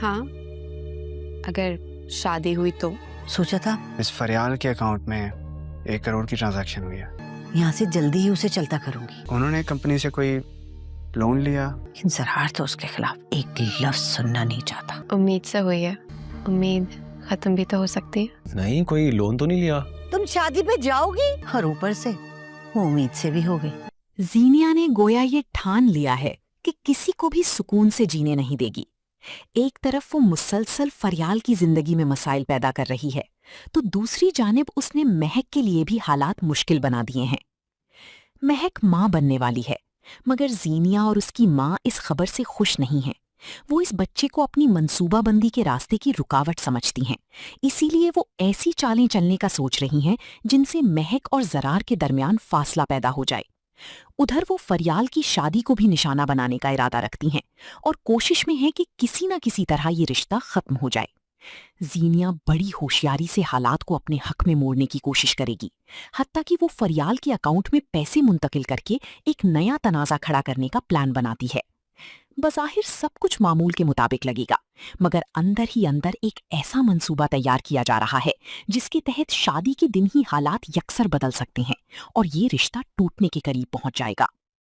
ہاں اگر شادی ہوئی تو سوچا تھا اس فریال کے اکاؤنٹ میں 1 کروڑ کی ٹرانزیکشن ہوئی ہے. یہاں سے جلدی ہی اسے چلتا کروں گی. انہوں نے کمپنی سے کوئی لون لیا؟ لیکن زرار تو اس کے خلاف ایک لفظ سننا نہیں چاہتا. امید سے ہوئی ہے. امید ختم بھی تو ہو سکتی ہے. نہیں کوئی لون تو نہیں لیا. تم شادی پہ جاؤ گی اور اوپر سے وہ امید سے بھی ہو گئی. زینیا نے گویا یہ ٹھان لیا ہے کہ کسی کو بھی سکون سے جینے نہیں دے گی. ایک طرف وہ مسلسل فریال کی زندگی میں مسائل پیدا کر رہی ہے تو دوسری جانب اس نے مہک کے لیے بھی حالات مشکل بنا دیے ہیں. مہک ماں بننے والی ہے مگر زینیا اور اس کی ماں اس خبر سے خوش نہیں ہیں. وہ اس بچے کو اپنی منصوبہ بندی کے راستے کی رکاوٹ سمجھتی ہیں. اسی لیے وہ ایسی چالیں چلنے کا سوچ رہی ہیں جن سے مہک اور زرار کے درمیان فاصلہ پیدا ہو جائے. ادھر وہ فریال کی شادی کو بھی نشانہ بنانے کا ارادہ رکھتی ہیں اور کوشش میں ہے کہ کسی نہ کسی طرح یہ رشتہ ختم ہو جائے. زینیا بڑی ہوشیاری سے حالات کو اپنے حق میں موڑنے کی کوشش کرے گی، حتیٰ کہ وہ فریال کے اکاؤنٹ میں پیسے منتقل کر کے ایک نیا تنازع کھڑا کرنے کا پلان بناتی ہے. بظاہر سب کچھ معمول کے مطابق لگے گا مگر اندر ہی اندر ایک ایسا منصوبہ تیار کیا جا رہا ہے جس کے تحت شادی کے دن ہی حالات یکسر بدل سکتے ہیں اور یہ رشتہ ٹوٹنے کے قریب پہنچ جائے گا.